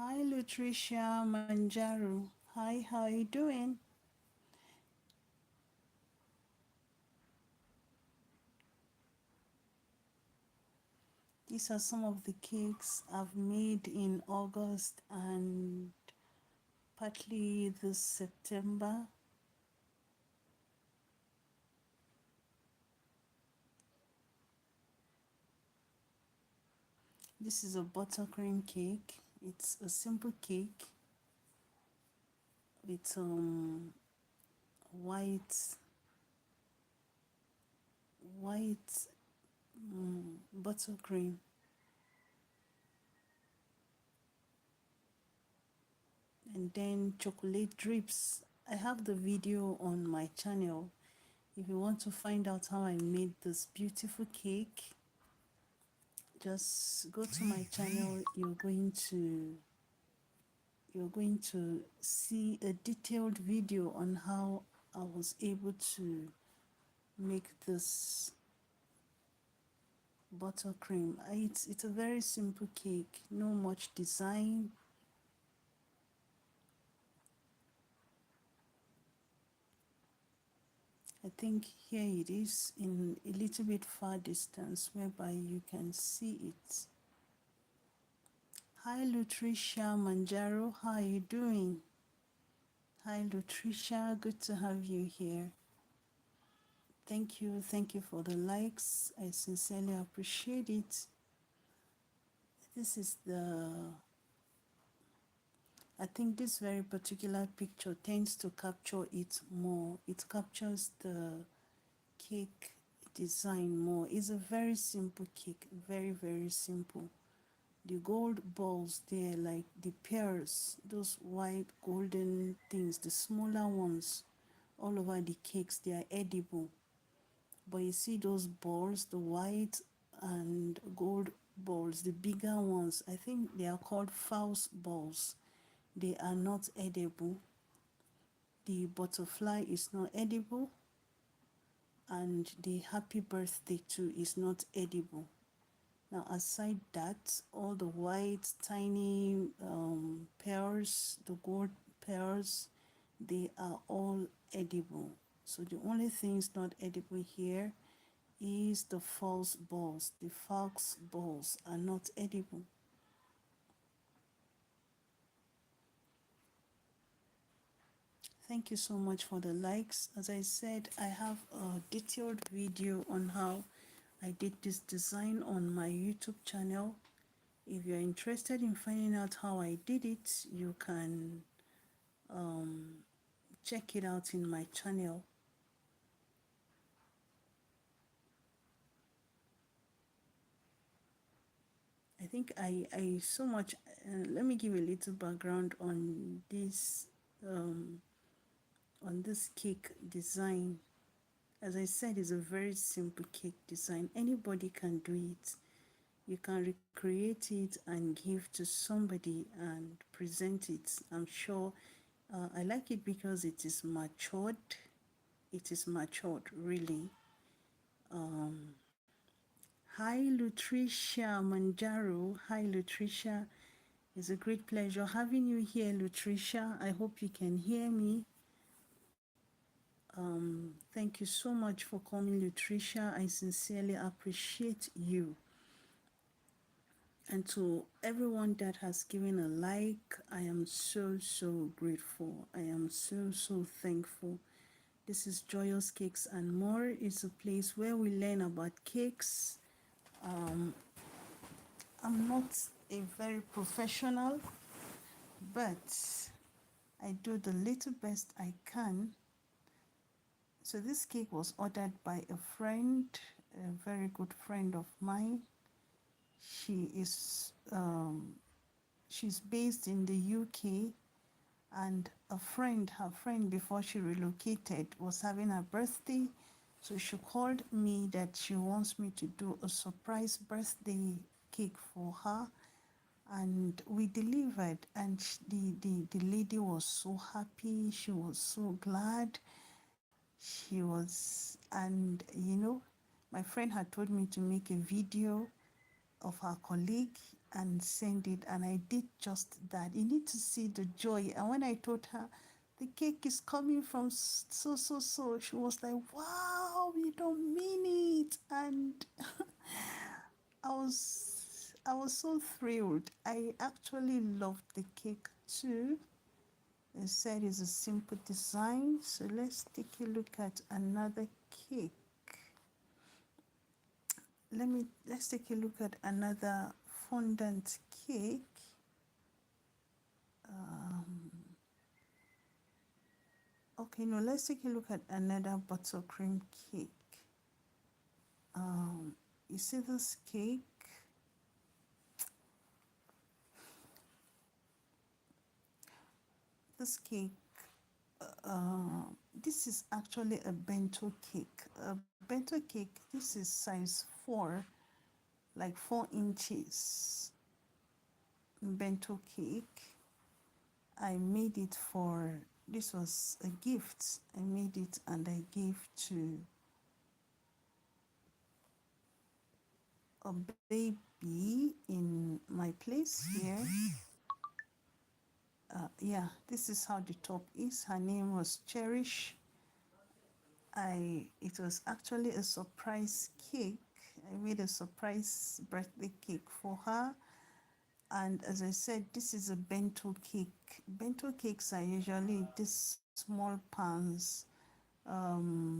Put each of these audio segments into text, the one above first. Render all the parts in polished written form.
Hi Lutricia Manjaro. Hi, how you doing? These are some of the cakes I've made in August and partly this September. This is a buttercream cake. It's a simple cake with white white buttercream, and then chocolate drips. I have the video on my channel. If you want to find out how I made this beautiful cake, just go to my channel. You're going to see a detailed video on how I was able to make this buttercream. It's a very simple cake, no much design. I think here it is in a little bit far distance whereby you can see it. Hi Lutricia Manjaro, how are you doing? Hi Lutricia, good to have you here. Thank you for the likes. I sincerely appreciate it. This is I think this very particular picture tends to capture it more. It captures the cake design more. It's a very simple cake, very, very simple. The gold balls there, like the pears, those white golden things, the smaller ones, all over the cakes, they are edible. But you see those balls, the white and gold balls, the bigger ones, I think they are called false balls. They are not edible. The butterfly is not edible, and the happy birthday too is not edible. Now, aside that, all the white tiny pears, the gold pears, they are all edible. So the only things not edible here is the false balls. The false balls are not edible. Thank you so much for the likes. As I said, I have a detailed video on how I did this design on my YouTube channel. If you're interested in finding out how I did it, you can check it out in my channel. I think I so much, let me give a little background on this cake design. As I said, it's a very simple cake design. Anybody can do it. You can recreate it and give to somebody and present it. I'm sure I like it because it is matured. It is matured, really. Hi, Lutricia Manjaro. Hi, Lutricia. It's a great pleasure having you here, Lutricia. I hope you can hear me. Thank you so much for coming, Lutricia. I sincerely appreciate you. And to everyone that has given a like, I am so, so grateful. I am so, so thankful. This is Joyous Cakes and More. It's a place where we learn about cakes. I'm not a very professional, but I do the little best I can. So this cake was ordered by a friend, a very good friend of mine. She is she's based in the UK, and her friend before she relocated was having her birthday. So she called me that she wants me to do a surprise birthday cake for her, and we delivered, and the lady was so happy. She was so glad. She was, and my friend had told me to make a video of her colleague. and send it. And I did just that. You need to see the joy. And when I told her the cake is coming from so, she was like, wow, you don't mean it. And I was so thrilled. I actually loved the cake too. They said it's a simple design. So let's take a look at another cake. Let's take a look at another fondant cake. Okay, no, let's take a look at another buttercream cake. You see this cake? This cake, this is actually a bento cake. A bento cake, this is size 4, like 4 inches. Bento cake. I made it for, this was a gift. I made it and I gave to a baby in my place here. Yeah, this is how the top is. Her name was Cherish. It was actually a surprise cake. I made a surprise birthday cake for her. And as I said, this is a bento cake. Bento cakes are usually this small pans,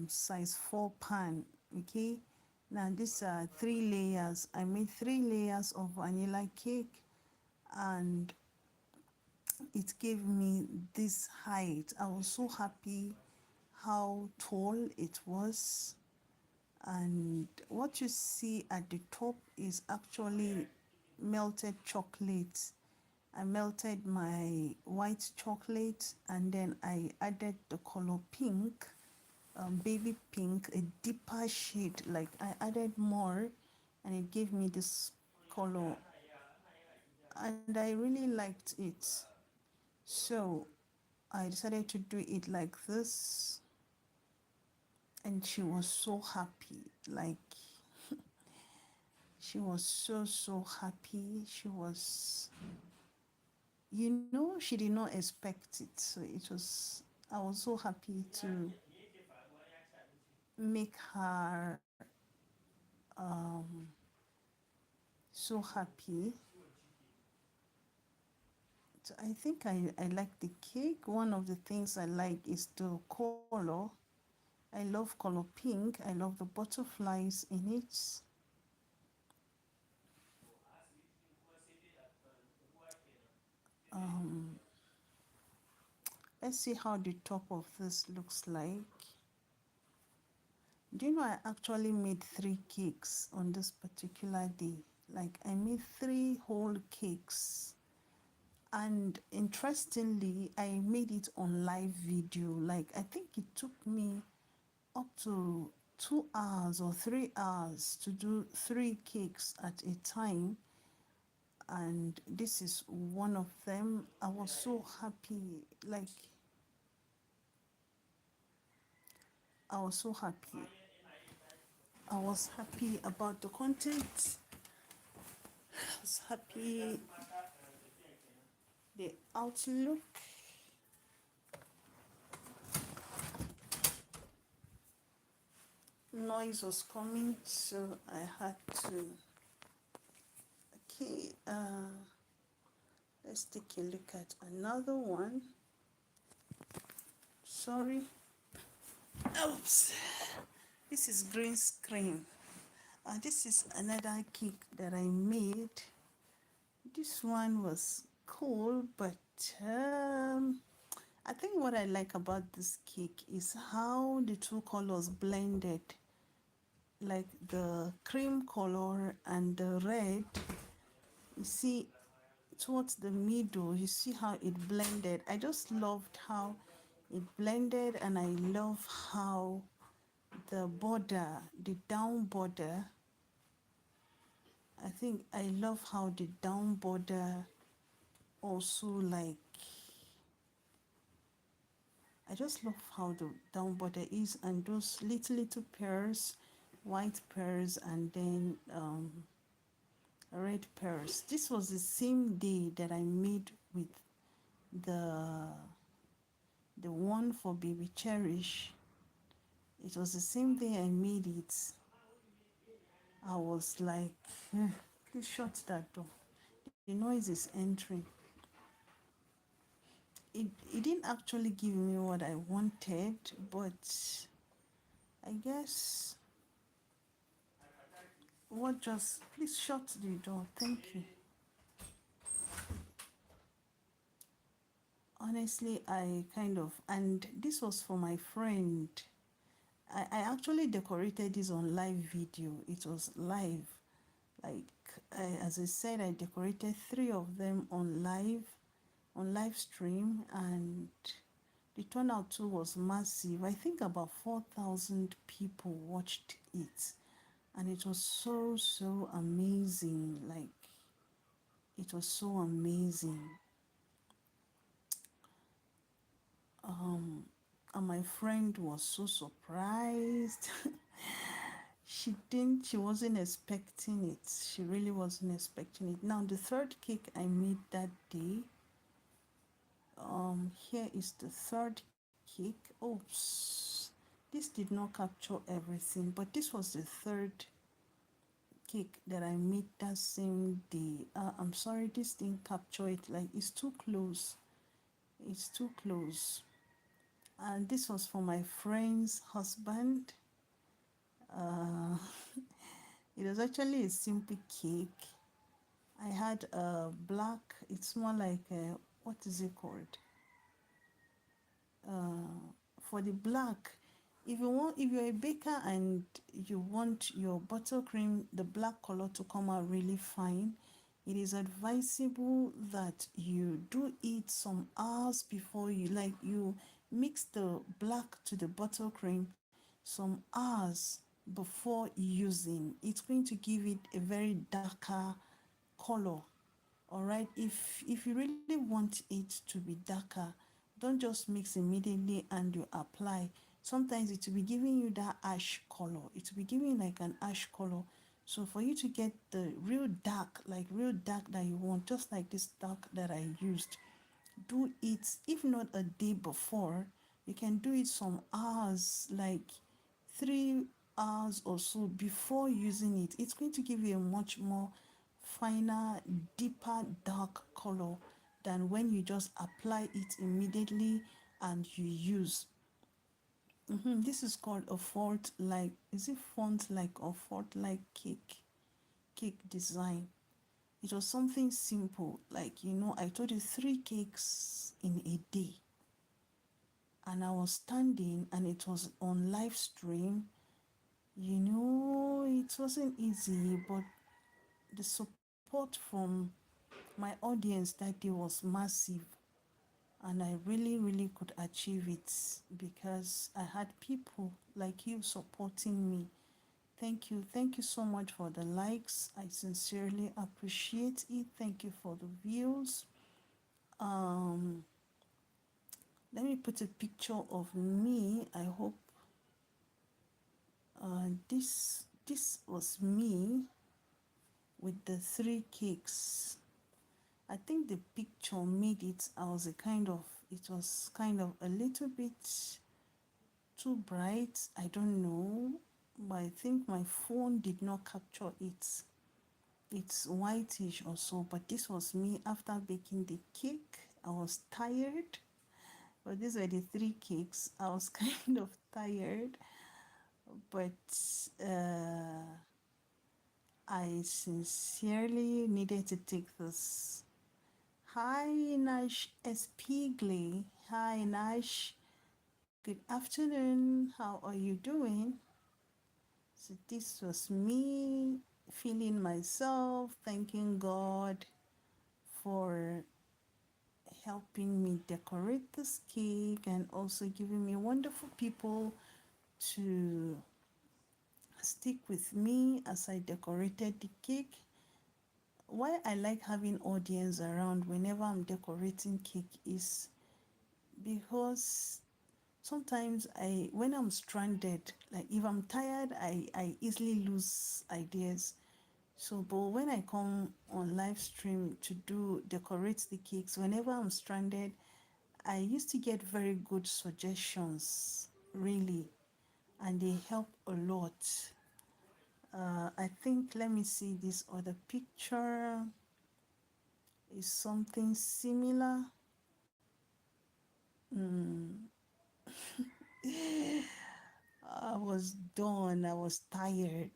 size 4 pan. Okay. Now these are 3 layers. I made 3 layers of vanilla cake, and it gave me this height. I was so happy how tall it was. And what you see at the top is actually melted chocolate. I melted my white chocolate and then I added the color pink, baby pink, a deeper shade. Like I added more and it gave me this color, and I really liked it. So I decided to do it like this, and she was so happy. Like she was so happy. She was, she did not expect it. So I was so happy to make her so happy. So I think I like the cake. One of the things I like is the color. I love color pink. I love the butterflies in it. Let's see how the top of this looks like. Do you know I actually made 3 cakes on this particular day? Like I made 3 whole cakes. And interestingly, I made it on live video. Like I think it took me up to 2 hours or 3 hours to do 3 cakes at a time. And this is one of them. I was so happy. Like I was so happy. I was happy about the content. I was happy the outlook. Noise was coming, so I had to. Okay, let's take a look at another one. Sorry. Oops. This is green screen. This is another cake that I made. This one was cool, but I think what I like about this cake is how the 2 colors blended, like the cream color and the red. You see, towards the middle, you see how it blended. I just loved how it blended, and I love how the border, the down border, I think I love how the down border also, like, I just love how the down border is, and those little pears, white pears, and then red pearls. This was the same day that I made with the the one for baby cherish. It was the same day I made it. I was like, please shut that door. The noise is entering. It didn't actually give me what I wanted, but I guess what just please shut the door. Thank you. Honestly, I kind of, and this was for my friend. I actually decorated this on live video. It was live. Like as I said, I decorated three of them on live stream, and the turnout too was massive. I think about 4,000 people watched it, and it was so amazing. Like it was so amazing. And my friend was so surprised. She wasn't expecting it. She really wasn't expecting it. Now the third cake I made that day, here is the third cake. Oops, this did not capture everything, but this was the third cake that I made that same day. I'm sorry, this didn't capture it. Like it's too close. It's too close. And this was for my friend's husband. Uh, it was actually a simple cake. I had a black, it's more like a, what is it called? For the black, if you're a baker and you want your buttercream, the black color to come out really fine, it is advisable that you do it some hours before you, like you mix the black to the buttercream some hours before using. It's going to give it a very darker color. All right, if you really want it to be darker, don't just mix immediately and you apply. Sometimes it will be giving you that ash color. It will be giving like an ash color. So for you to get the real dark, like real dark that you want, just like this dark that I used, do it, if not a day before, you can do it some hours, like 3 hours or so before using it. It's going to give you a much more finer, deeper dark color than when you just apply it immediately and you use. This is called a fault like, is it font like or fault like cake design. It was something simple, like, I told you 3 cakes in a day. And I was standing and it was on live stream. It wasn't easy, but the support from my audience that day was massive. And I really could achieve it because I had people like you supporting me. Thank you so much for the likes. I sincerely appreciate it. Thank you for the views. um Let me put a picture of me. I hope this was me with the 3 cakes. I think the picture made it. It was kind of a little bit too bright. I don't know, but I think my phone did not capture it. It's whitish or so, but this was me after baking the cake. I was tired, but these were the 3 cakes. I was kind of tired, but I sincerely needed to take this. Hi, Nash Espigli. Hi, Nash. Good afternoon. How are you doing? So this was me feeling myself, thanking God for helping me decorate this cake and also giving me wonderful people to stick with me as I decorated the cake. Why I like having audience around whenever I'm decorating cake is because sometimes when I'm stranded, like if I'm tired, I easily lose ideas. So, but when I come on live stream to do decorate the cakes, whenever I'm stranded, I used to get very good suggestions, really, and they help a lot. I think, let me see, this other picture is something similar. Mm. I was done, I was tired.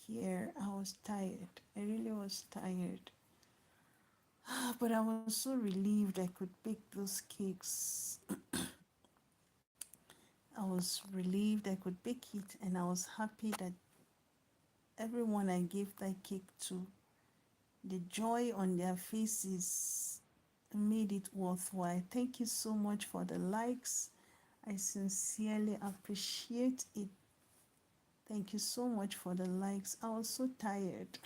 Here, I was tired. I really was tired. But I was so relieved I could bake those cakes. I was relieved I could bake it, and I was happy that everyone I gave that cake to, the joy on their faces made it worthwhile. Thank you so much for the likes. I sincerely appreciate it. Thank you so much for the likes. I was so tired.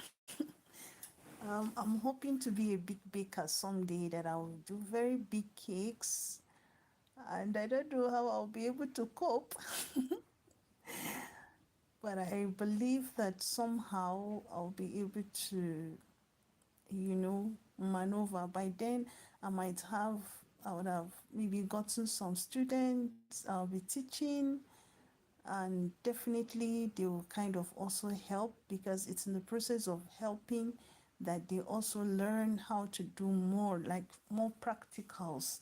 I'm hoping to be a big baker someday, that I'll do very big cakes, and I don't know how I'll be able to cope. But I believe that somehow I'll be able to, maneuver. By then, I might have, I would have maybe gotten some students I'll be teaching, and definitely they will kind of also help, because it's in the process of helping that they also learn how to do more, like more practicals.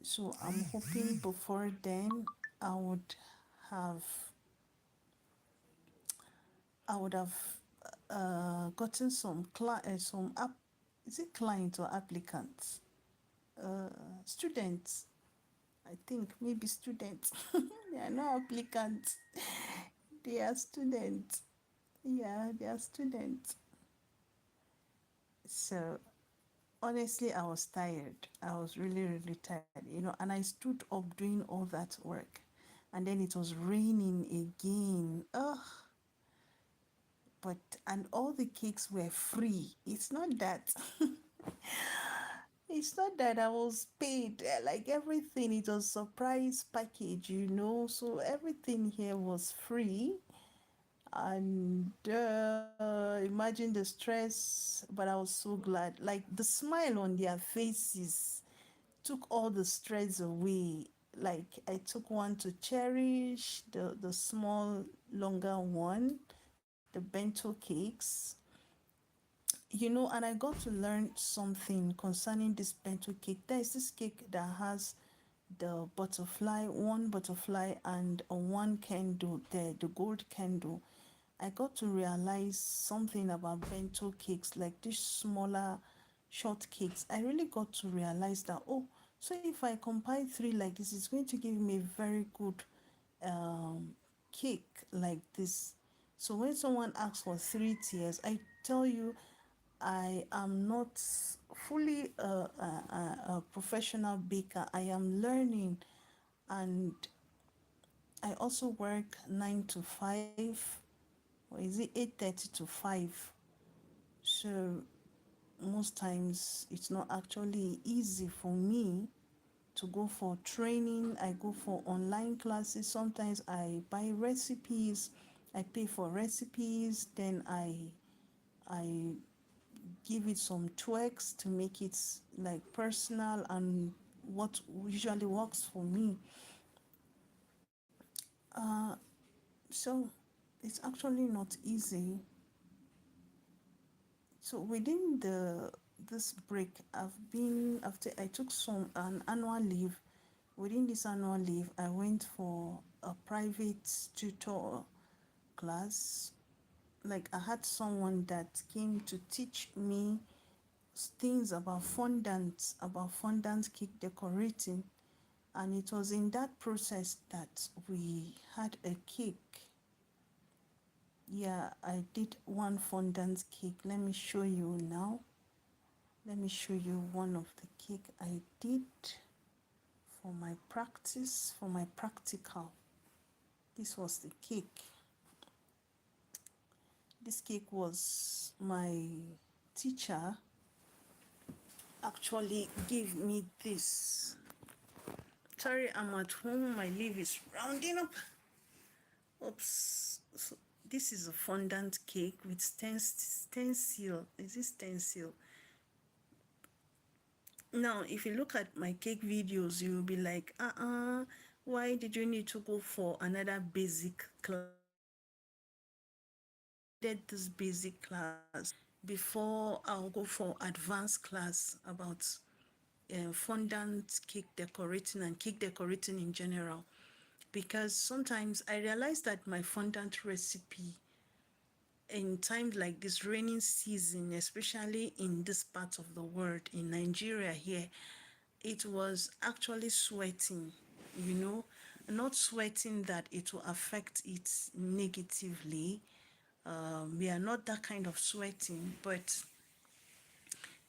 So I'm hoping before then I would have I would have gotten some is it clients or applicants? Uh, Students. I think maybe students. They are not applicants. They are students. Yeah, they are students. So honestly, I was tired. I was really, really tired, and I stood up doing all that work. And then it was raining again. Ugh. But, and all the cakes were free. It's not that. It's not that I was paid. Like everything, it was surprise package, So everything here was free. And imagine the stress, but I was so glad. Like the smile on their faces took all the stress away. Like I took one to cherish, the small, longer one, the bento cakes. And I got to learn something concerning this bento cake. There is this cake that has the butterfly, one butterfly, and a one candle there, the gold candle. I got to realize something about bento cakes, like these smaller short cakes. I really got to realize that, oh, so if I compile three like this, it's going to give me a very good um, cake like this. So when someone asks for 3 tiers, I tell you, I am not fully a professional baker. I am learning, and I also work 9 to 5, or is it 8:30 to 5? So most times it's not actually easy for me to go for training. I go for online classes. Sometimes I buy recipes. I pay for recipes. Then I give it some tweaks to make it like personal and what usually works for me. Uh, so it's actually not easy. So within this break, after I took an annual leave. Within this annual leave, I went for a private tutor class. Like I had someone that came to teach me things about fondant cake decorating. And it was in that process that we had a cake. Yeah, I did one fondant cake. Let me show you now. Let me show you one of the cake I did for my practical. This was the cake. This cake was my teacher actually gave me this. Sorry, I'm at home. My leaf is rounding up. Oops. This is a fondant cake with stencil. Is this stencil? Now, if you look at my cake videos, you'll be like, why did you need to go for another basic class? I needed this basic class before I'll go for advanced class about fondant cake decorating and cake decorating in general. Because sometimes I realize that my fondant recipe in times like this raining season, especially in this part of the world, in Nigeria here, it was actually sweating, you know, not sweating that it will affect it negatively. We are not that kind of sweating, but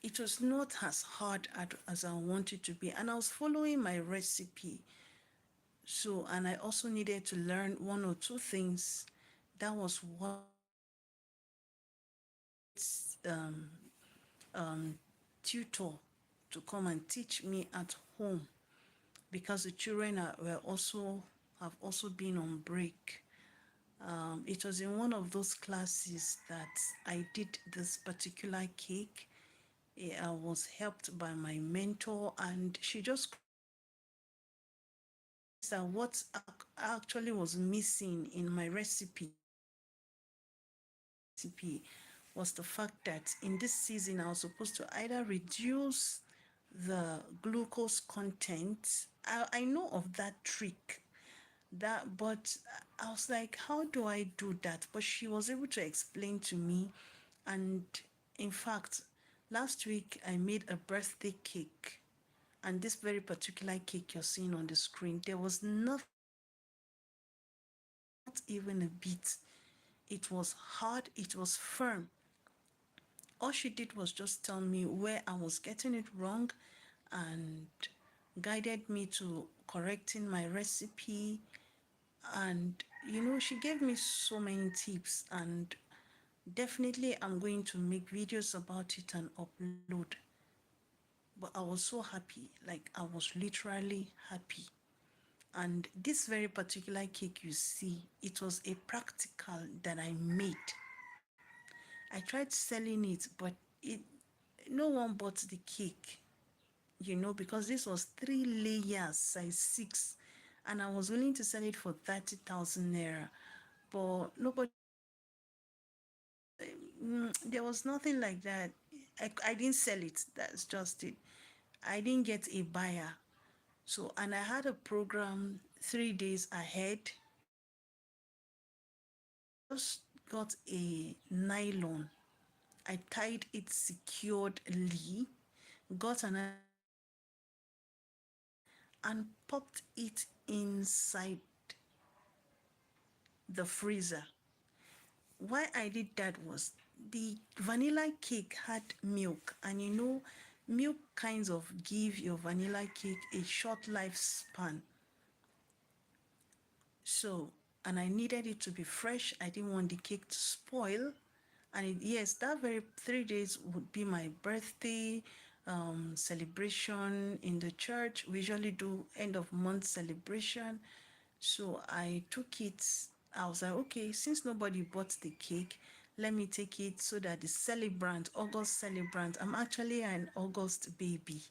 it was not as hard as I wanted to be. And I was following my recipe. So, and I also needed to learn one or two things. That was what private um, tutor to come and teach me at home because the children were also have also been on break. It was in one of those classes that I did this particular cake. I was helped by my mentor, and she just realized that what actually was missing in my recipe was the fact that in this season I was supposed to either reduce the glucose content. I know of that trick, that, but I was like, how do I do that? But she was able to explain to me. And in fact, last week I made a birthday cake, and this very particular cake you're seeing on the screen, there was nothing sweet, not even a bit. It was hard, it was firm. All she did was just tell me where I was getting it wrong and guided me to correcting my recipe. And you know, she gave me so many tips, and definitely I'm going to make videos about it and upload. But I was so happy, like I was literally happy. And this very particular cake you see, it was a practical that I made. I tried selling it, but it no one bought the cake, you know, because this was 3 layers, size 6, and I was willing to sell it for 30,000 naira. But nobody bought it. There was nothing like that. I didn't sell it. That's just it. I didn't get a buyer. So, and I had a program 3 days ahead. I just got a nylon. I tied it securely, got another nylon, and popped it inside the freezer. Why I did that was the vanilla cake had milk, and you know, milk kinds of give your vanilla cake a short lifespan. So, and I needed it to be fresh. I didn't want the cake to spoil. And yes, that very 3 days would be my birthday celebration in the church. We usually do end of month celebration. So I took it. I was like, okay, since nobody bought the cake, let me take it so that the celebrant, August celebrant, I'm actually an August baby.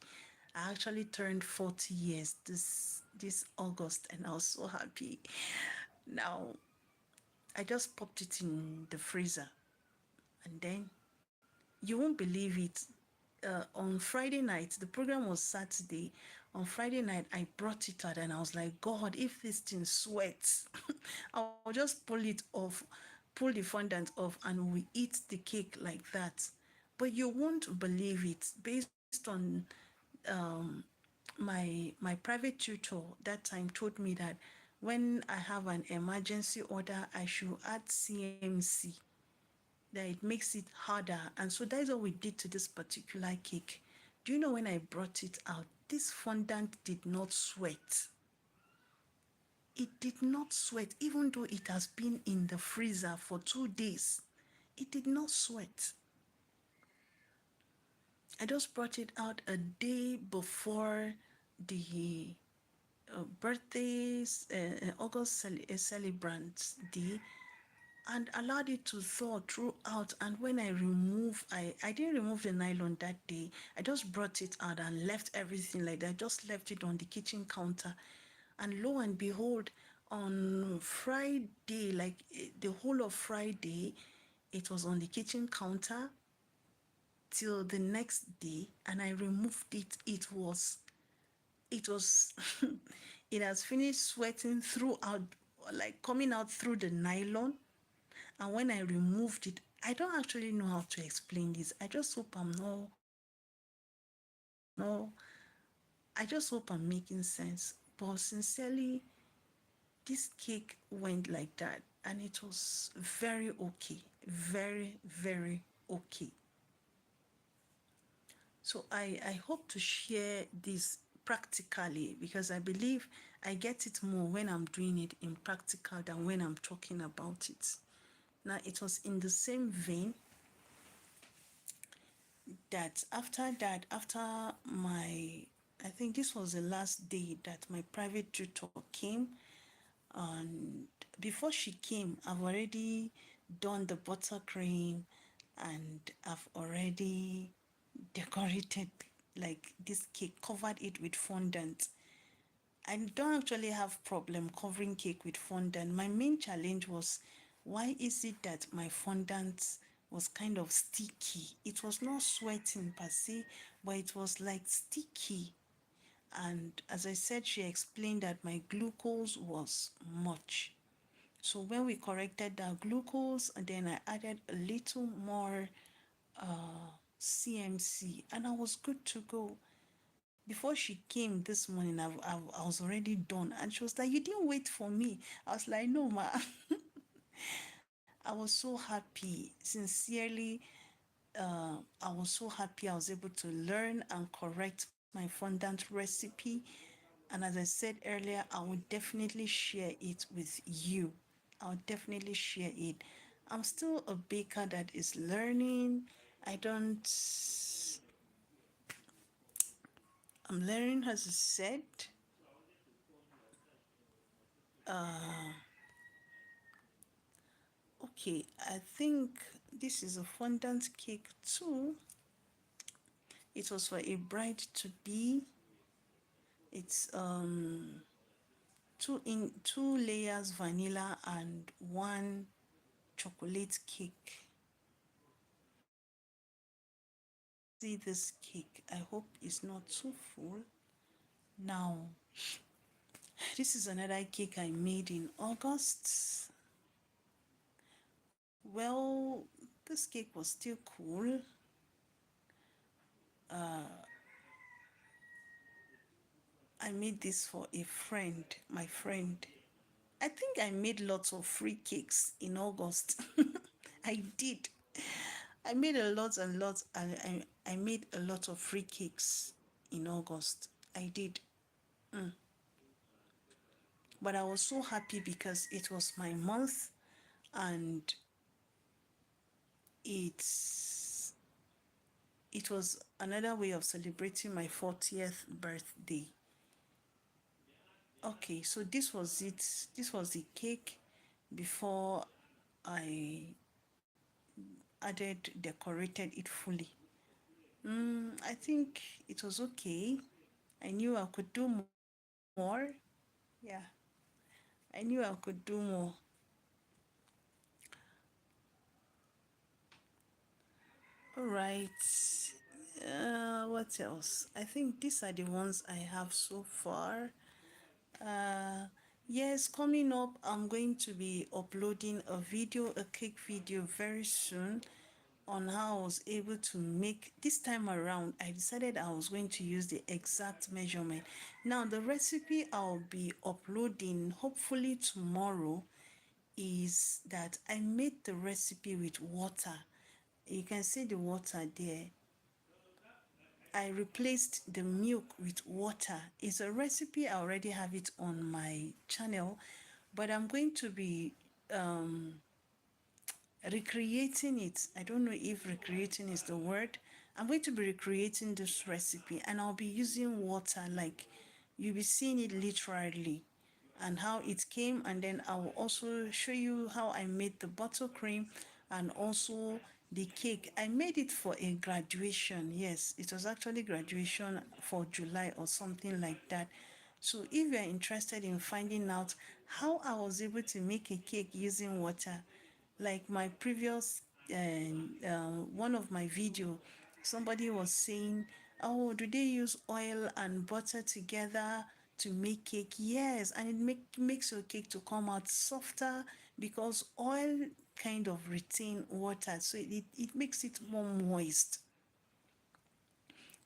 I actually turned 40 years this August, and I was so happy. Now I just popped it in the freezer, and then you won't believe it. On Friday night, the program was Saturday. On Friday night, I brought it out and I was like, God, if this thing sweats, I'll just pull it off, pull the fondant off, and we eat the cake like that. But you won't believe it. Based on um, my private tutor that time told me that when I have an emergency order, I should add CMC, that it makes it harder. And so that is what we did to this particular cake. Do you know when I brought it out, this fondant did not sweat. It did not sweat, even though it has been in the freezer for 2 days. It did not sweat. I just brought it out a day before the birthdays, August celebrants day. and allowed it to thaw throughout. And when I remove, I didn't remove the nylon that day. I just brought it out and left everything like that. Just left it on the kitchen counter. And lo and behold, on Friday, like the whole of Friday, it was on the kitchen counter till the next day, and I removed it. It was it has finished sweating throughout, like coming out through the nylon. And when I removed it, I don't actually know how to explain this. I just hope I'm making sense. But sincerely, this cake went like that, and it was very okay. Very, very okay. So I hope to share this practically, because I believe I get it more when I'm doing it in practical than when I'm talking about it. Now, it was in the same vein that after my, I think this was the last day that my private tutor came. And before she came, I've already done the buttercream, and I've already decorated like this cake, covered it with fondant. I don't actually have problem covering cake with fondant. My main challenge was, why is it that my fondant was kind of sticky? It was not sweating per se, but it was like sticky. And as I said, she explained that my glucose was much. So when we corrected that glucose, and then I added a little more CMC, and I was good to go. Before she came this morning, I was already done. And she was like, "You didn't wait for me." I was like, "No, ma." I was so happy. Sincerely, I was so happy I was able to learn and correct my fondant recipe. And as I said earlier, I will definitely share it with you. I'll definitely share it. I'm still a baker that is learning. I don't, I'm learning, as I said. Okay, I think this is a fondant cake too. It was for a bride to be. It's two layers vanilla and one chocolate cake. See this cake. I hope it's not too full. Now, this is another cake I made in August. Well, this cake was still cool. I made this for a friend, my friend. I think I made lots of free cakes in August. I did. I made a lot and lots. I made a lot of free cakes in August. I did. But I was so happy because it was my month, and it's it was another way of celebrating my 40th birthday. Okay, so this was it. This was the cake before I decorated it fully. I think it was okay. I knew I could do more. Yeah, I knew I could do more. All right. What else? I think these are the ones I have so far. Uh, yes, coming up, I'm going to be uploading a cake video very soon, on how I was able to make. This time around, I decided I was going to use the exact measurement. Now, the recipe I'll be uploading hopefully tomorrow is that I made the recipe with water. You can see the water there. I replaced the milk with water. It's a recipe, I already have it on my channel, but I'm going to be recreating it. I don't know if recreating is the word. I'm going to be recreating this recipe, and I'll be using water, like you'll be seeing it literally. and how it came, and then I will also show you how I made the buttercream and also the cake. I made it for a graduation. Yes, it was actually graduation for July or something like that. So if you're interested in finding out how I was able to make a cake using water, like my previous one of my video, somebody was saying, oh, do they use oil and butter together to make cake? Yes, and it makes your cake to come out softer because oil kind of retain water, so it makes it more moist.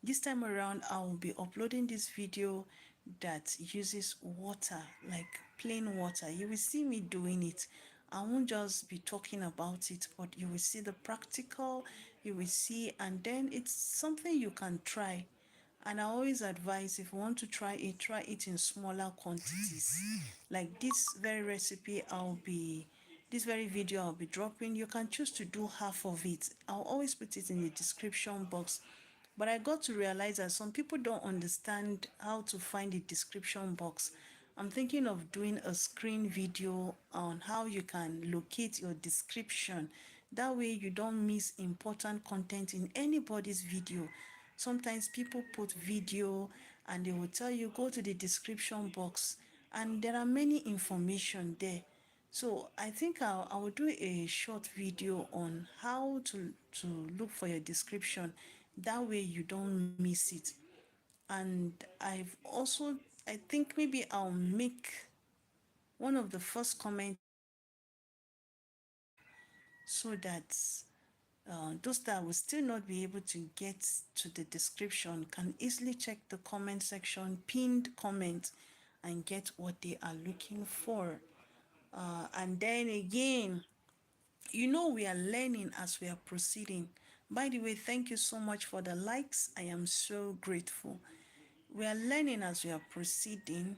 This time around, I will be uploading this video that uses water, like plain water. You will see me doing it. I won't just be talking about it, but you will see the practical, you will see, and then it's something you can try. And I always advise, if you want to try it in smaller quantities. Like this very video I'll be dropping, you can choose to do half of it. I'll always put it in the description box. But I got to realize that some people don't understand how to find the description box. I'm thinking of doing a screen video on how you can locate your description. That way you don't miss important content in anybody's video. Sometimes people put video and they will tell you go to the description box, and there are many information there. So I think I will do a short video on how to look for your description. That way you don't miss it. And I've also, I think maybe I'll make one of the first comments so that those that will still not be able to get to the description can easily check the comment section, pinned comment, and get what they are looking for. And then again, we are learning as we are proceeding. By the way, thank you so much for the likes. I am so grateful. We are learning as we are proceeding.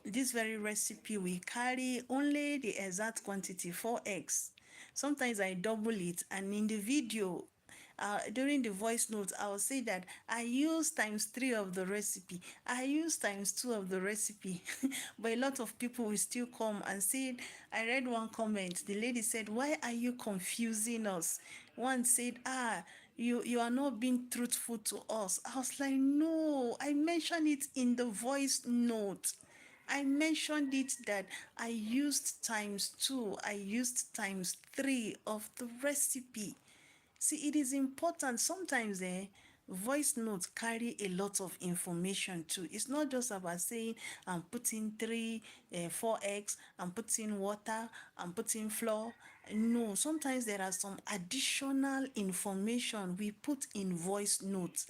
This very recipe, we carry only the exact quantity, 4 eggs. Sometimes I double it, and in the video, during the voice notes, I will say that I use times 3 of the recipe, I use times 2 of the recipe. But a lot of people will still come and say, I read one comment, the lady said, why are you confusing us? One said, you are not being truthful to us. I was like, no, I mentioned it in the voice note. I mentioned it that I used times 2, I used times 3 of the recipe. See, it is important. Sometimes voice notes carry a lot of information too. It's not just about saying I'm putting 4 eggs, I'm putting water, I'm putting flour. No, sometimes there are some additional information we put in voice notes.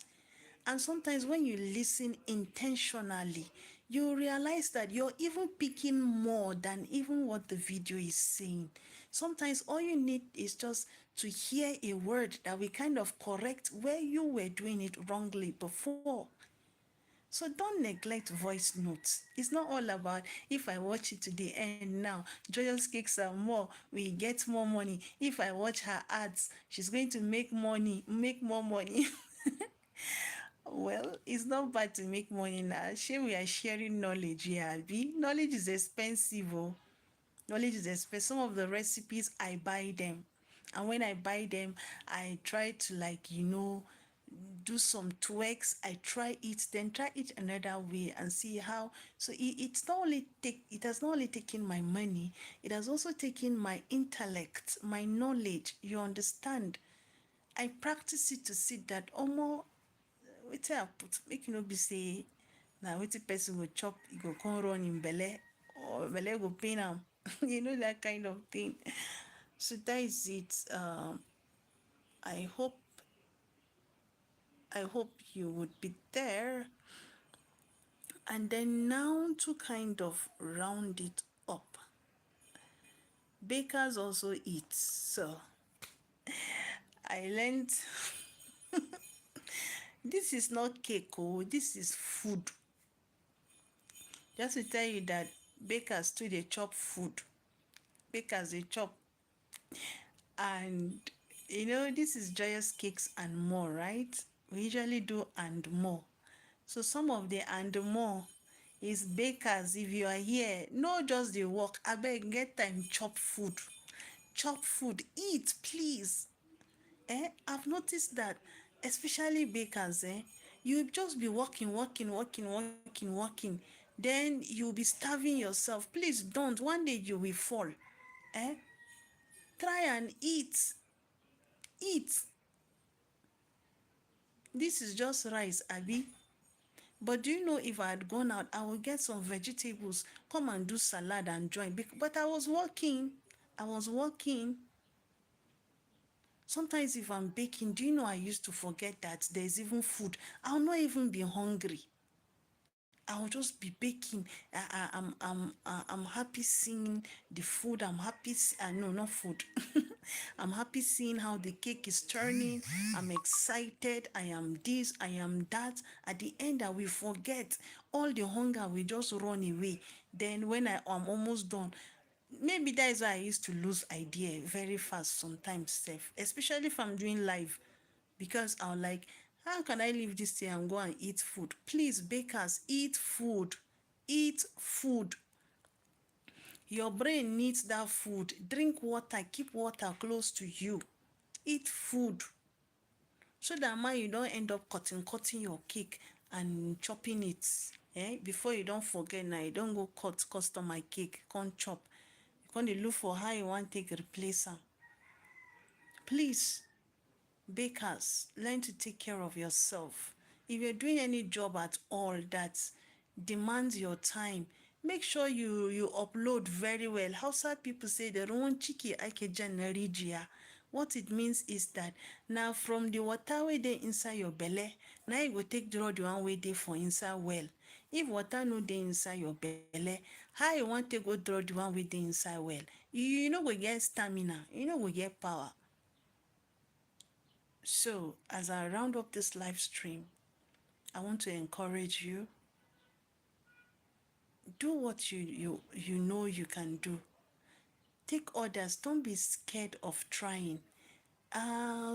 And sometimes when you listen intentionally, you realize that you're even picking more than even what the video is saying. Sometimes all you need is just to hear a word that will kind of correct where you were doing it wrongly before. So don't neglect voice notes. It's not all about if I watch it to the end now, Joyous Cakes are more, we get more money. If I watch her ads, she's going to make more money. Well, it's not bad to make money now. Share we are sharing knowledge, yeah. Knowledge is expensive, oh. Knowledge is expensive. Some of the recipes I buy them. And when I buy them, I try to do some tweaks. I try it, then try it another way and see how. So it has not only taken my money, it has also taken my intellect, my knowledge. You understand? I practice it to see that almost wetin I put make no be say na wetin person go chop e go come run in belle or belle go pain am. That kind of thing. So that is it. I hope you would be there. And then now to kind of round it up, bakers also eat. So I learned this is not cake, oh, this is food. Just to tell you that bakers too they chop food. Bakers they chop. And this is Joyous Cakes and More, right? We usually do and more. So some of the and more is bakers. If you are here, no just the work. Abeg get time chop food. Chop food. Eat, please. I've noticed that, especially bakers, you just be working. Then you'll be starving yourself. Please don't. One day you will fall. Eh? Try and eat. Eat. This is just rice, Abby. But do you know, if I had gone out, I would get some vegetables, come and do salad and join. But I was working. I was working. Sometimes if I'm baking, do you know I used to forget that there's even food? I'll not even be hungry. I'll just be baking. I'm happy seeing the food. I'm happy. No, not food. I'm happy seeing how the cake is turning. I'm excited. I am this. I am that. At the end, I will forget all the hunger. Will just run away. Then when I am almost done, maybe that is why I used to lose idea very fast sometimes, Steph. Especially if I'm doing live, because I'm like, how can I leave this thing and go and eat food? Please, bakers, eat food. Eat food. Your brain needs that food. Drink water. Keep water close to you. Eat food. So that man, you don't end up cutting your cake and chopping it. Before you don't forget now, you don't go cut customer cake, can't chop. You can't look for how you want to take replace am. Please, bakers, learn to take care of yourself. If you're doing any job at all that demands your time, make sure you upload very well. Hausa people say the ruwan ciki ake jan na rijiya. What it means is that now from the water wey dey inside your belle, na you go take draw the one wey dey for inside well. If water no dey inside your belle, how you wan take go draw the one wey dey inside well? You no go get stamina, you no go get power. So, as I round up this live stream, I want to encourage you. Do what you know you can do. Take orders. Don't be scared of trying.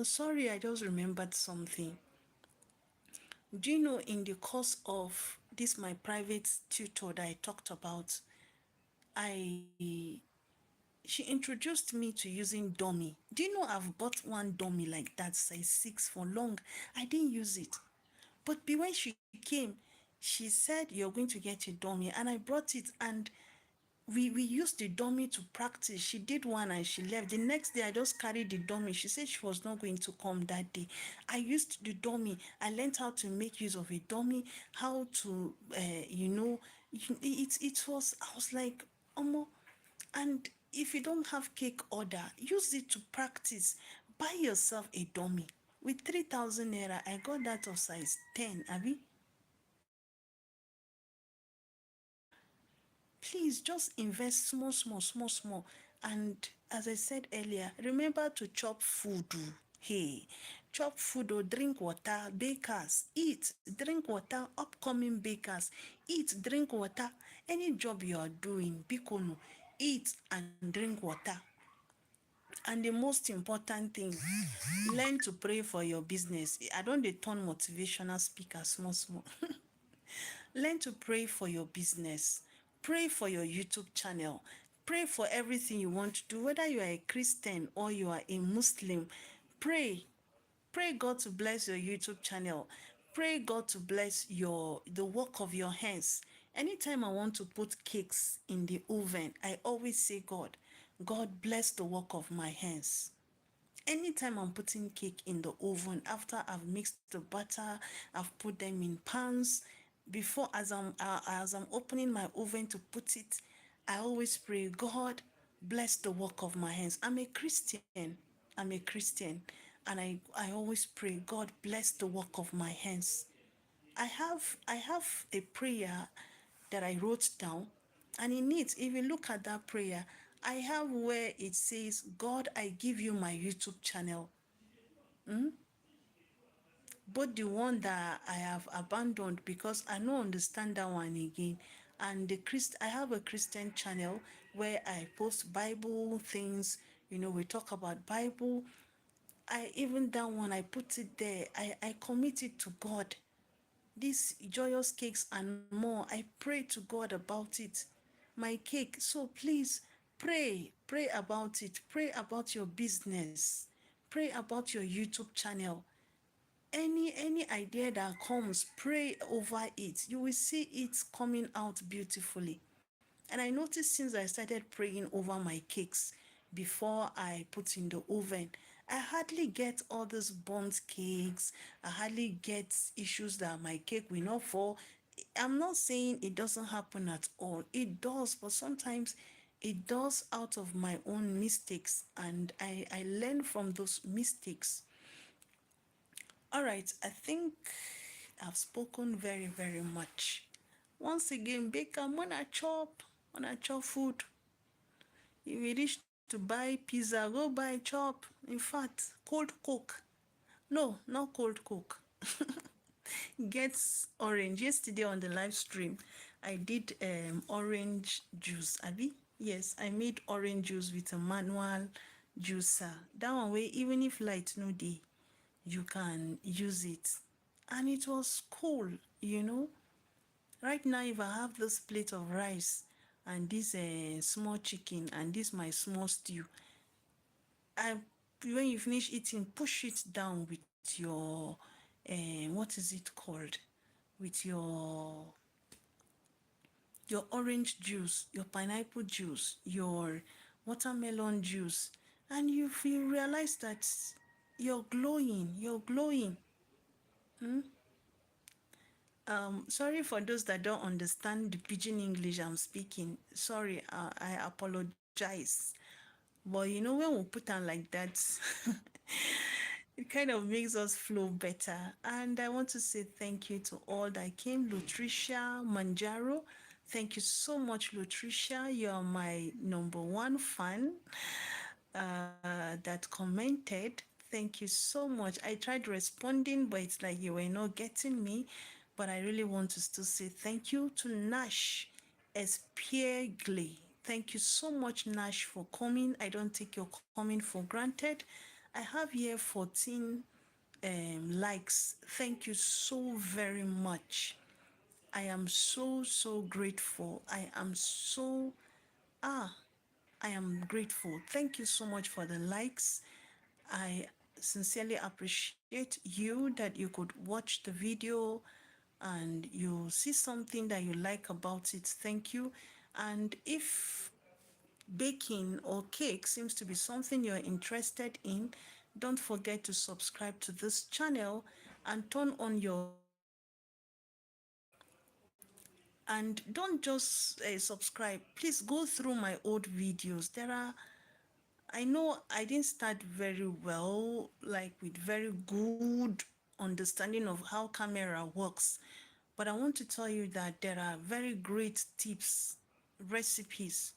Sorry, I just remembered something. Do you know, in the course of this my private tutor that I talked about, I she introduced me to using dummy. Do you know I've bought one dummy like that, size 6 for long? I didn't use it. But when she came, she said, you're going to get a dummy. And I brought it, and we used the dummy to practice. She did one and she left. The next day, I just carried the dummy. She said she was not going to come that day. I used the dummy. I learned how to make use of a dummy, how to, I was like, Omo. And if you don't have cake order, use it to practice. Buy yourself a dummy. With 3,000 naira, I got that of size 10, Abby. Please just invest small. And as I said earlier, remember to chop food. Hey, chop food or drink water. Bakers, eat, drink water. Upcoming bakers, eat, drink water. Any job you are doing, bikono, eat and drink water. And the most important thing, learn to pray for your business. I don't dey turn motivational speaker small. Learn to pray for your business. Pray for your YouTube channel. Pray for everything you want to do, whether you are a Christian or you are a Muslim. Pray. Pray God to bless your YouTube channel. Pray God to bless the work of your hands. Anytime I want to put cakes in the oven, I always say, God bless the work of my hands. Anytime I'm putting cake in the oven, after I've mixed the butter, I've put them in pans, before as I'm opening my oven to put it, I always pray, God bless the work of my hands. I'm a Christian. And I always pray, God bless the work of my hands. I have a prayer that I wrote down, and in it, if you look at that prayer, I have where it says, God, I give you my YouTube channel. But the one that I have abandoned because I don't understand that one again. And I have a Christian channel where I post Bible things. We talk about Bible. Even that one, I put it there. I commit it to God. these joyous cakes and more. I pray to God about it. My cake. So please pray about it. Pray about your business. Pray about your YouTube channel. Any idea that comes, pray over it. You will see it coming out beautifully. And I noticed since I started praying over my cakes before I put in the oven, I hardly get all these burnt cakes. I hardly get issues that my cake will not fall. I'm not saying it doesn't happen at all. It does, but sometimes it does out of my own mistakes, and I learn from those mistakes. All right, I think I've spoken very much. Once again, baker, wanna chop food. If you reach to buy pizza, go buy chop. In fact, cold coke. No, not cold coke. Gets orange. Yesterday on the live stream, I did orange juice. Abi? Yes, I made orange juice with a manual juicer. That one way, even if light no day, you can use it. And it was cool, you know. Right now, if I have this plate of rice and this small chicken and this my small stew, I when you finish eating, push it down with your what is it called? With your orange juice, your pineapple juice, your watermelon juice, and you realize that you're glowing. You're glowing. Sorry for those that don't understand the pidgin English I'm speaking. Sorry, I apologize. But you know, when we put on like that, it kind of makes us flow better. And I want to say thank you to all that came. Lutricia Manjaro, thank you so much, Lutricia. You're my number one fan that commented. Thank you so much. I tried responding, but it's like you were not getting me. But I really want to still say thank you to Nash Espiegle. Thank you so much, Nash, for coming. I don't take your coming for granted. I have here 14 likes. Thank you so very much. I am so grateful. Ah, I am grateful. Thank you so much for the likes. I sincerely appreciate you that you could watch the video and you see something that you like about it. Thank you. And if baking or cake seems to be something you're interested in, don't forget to subscribe to this channel and turn on your and don't just subscribe. Please go through my old videos. I know I didn't start very well, like with very good understanding of how camera works, but I want to tell you that there are very great tips, recipes,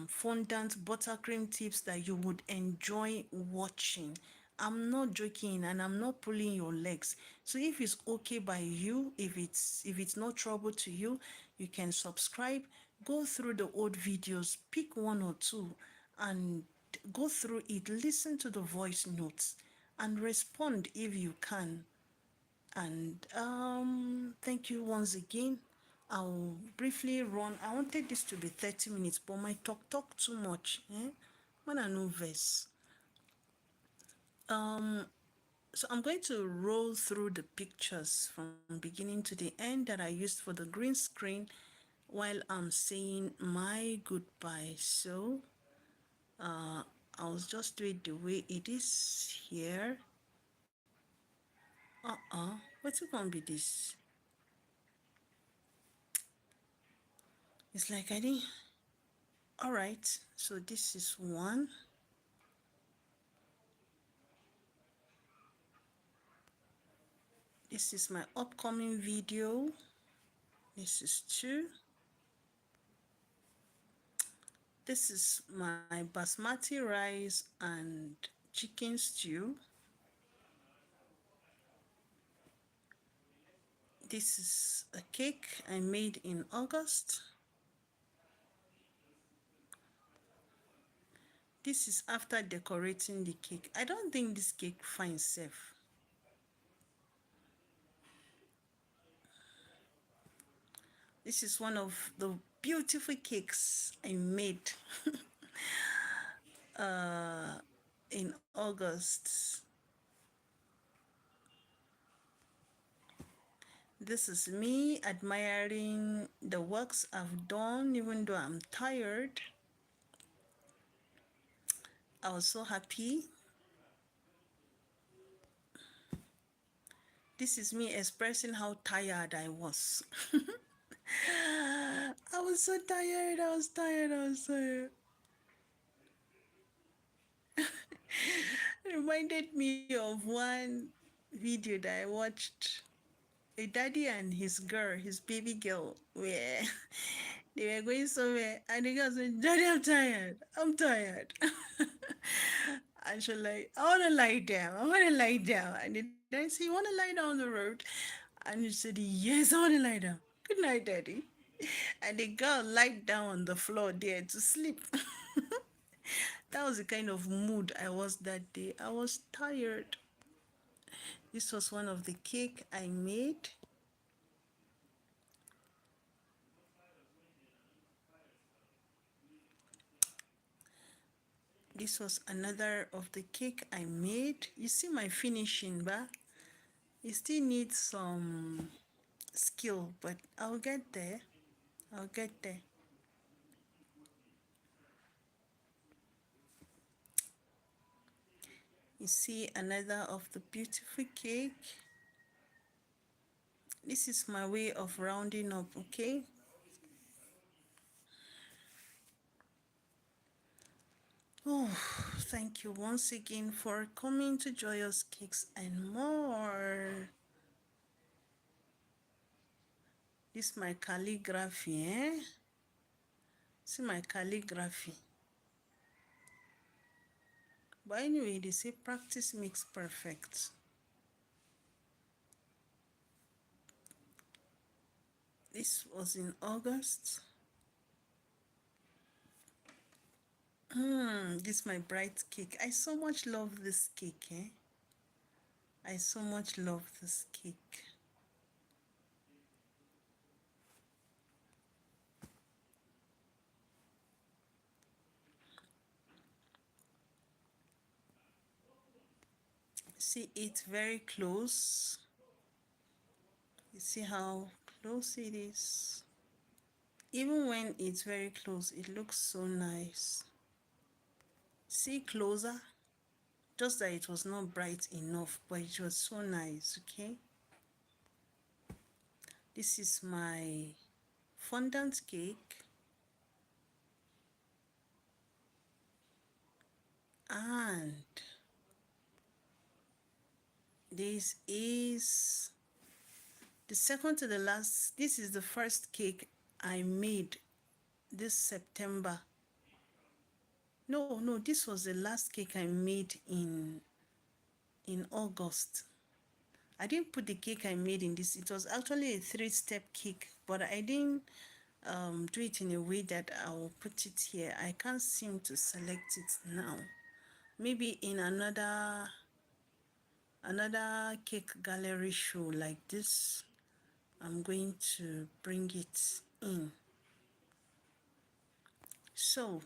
fondant buttercream tips that you would enjoy watching. I'm not joking and I'm not pulling your legs. So if it's okay by you, if it's no trouble to you, you can subscribe, go through the old videos, pick one or two and go through it, listen to the voice notes and respond if you can. And thank you once again. I'll briefly run. I wanted this to be 30 minutes, but my talk too much. When I know verse. So I'm going to roll through the pictures from beginning to the end that I used for the green screen while I'm saying my goodbye. So I'll just do it the way it is here. What's it gonna be this? It's like I didn't. All right, so this is one. This is my upcoming video. This is two. This is my basmati rice and chicken stew. This is a cake I made in August. This is after decorating the cake. I don't think this cake fine safe. This is one of the beautiful cakes I made uh, in August. This is me admiring the works I've done, even though I'm tired. I was so happy. This is me expressing how tired I was. I was so tired, I was tired, I was tired. It reminded me of one video that I watched. A daddy and his girl, his baby girl, were they were going somewhere, and the girl said, "Daddy, I'm tired. I'm tired." And she like, "I want to lie down. I want to lie down." And the daddy said, "You want to lie down on the road?" And he said, "Yes, I want to lie down. Good night, daddy." And the girl lied down on the floor there to sleep. That was the kind of mood I was that day. I was tired. This was one of the cake I made. This was another of the cake I made. You see my finishing, but it still needs some skill, but I'll get there. I'll get there. You see another of the beautiful cake. This is my way of rounding up, okay? Oh, thank you once again for coming to Joyous Cakes and More. This is my calligraphy, eh? See my calligraphy. But anyway, they say practice makes perfect. This was in August. This is my bright cake. I so much love this cake, eh? I so much love this cake. See it very close. You see how close it is. Even when it's very close, it looks so nice. See closer? Just that it was not bright enough, but it was so nice, okay? This is my fondant cake. And this is the second to the last. This is the first cake I made this September. No, this was the last cake I made in August. I didn't put the cake I made in this. It was actually a 3-step cake, but I didn't do it in a way that I will put it here. I can't seem to select it now. Maybe in another cake gallery show like this, I'm going to bring it in. So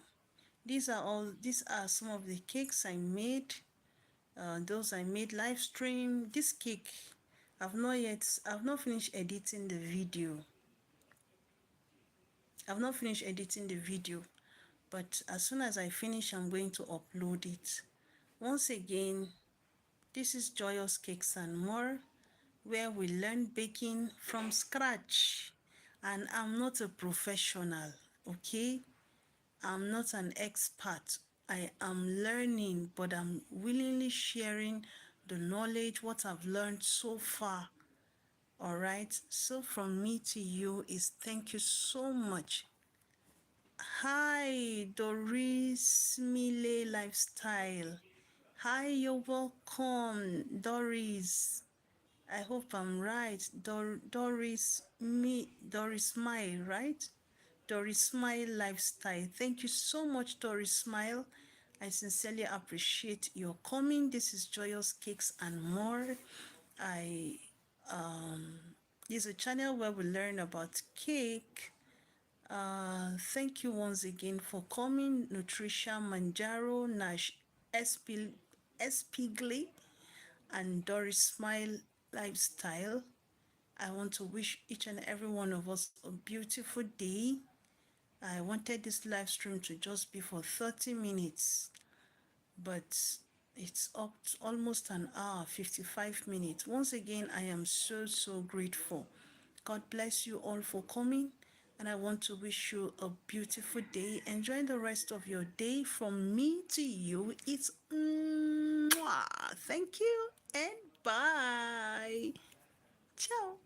these are some of the cakes I made. Those I made live stream. This cake, I've not finished editing the video. I've not finished editing the video, but as soon as I finish, I'm going to upload it. Once again, this is Joyous Cakes and More, where we learn baking from scratch. And I'm not a professional, okay? I'm not an expert. I am learning, but I'm willingly sharing the knowledge, what I've learned so far. All right. So from me to you is thank you so much. Hi, Doris Mile Lifestyle. Hi, you're welcome, Doris. I hope I'm right. Doris Smile, right? Doris Smile Lifestyle. Thank you so much, Doris Smile. I sincerely appreciate your coming. This is Joyous Cakes and More. I This is a channel where we learn about cake. Thank you once again for coming, Nutrition Manjaro, Nash Espigly, and Doris Smile Lifestyle. I want to wish each and every one of us a beautiful day. I wanted this live stream to just be for 30 minutes, but it's up to almost an hour, 55 minutes. Once again, I am so grateful. God bless you all for coming, and I want to wish you a beautiful day. Enjoy the rest of your day. From me to you, it's mwah. Thank you and bye. Ciao.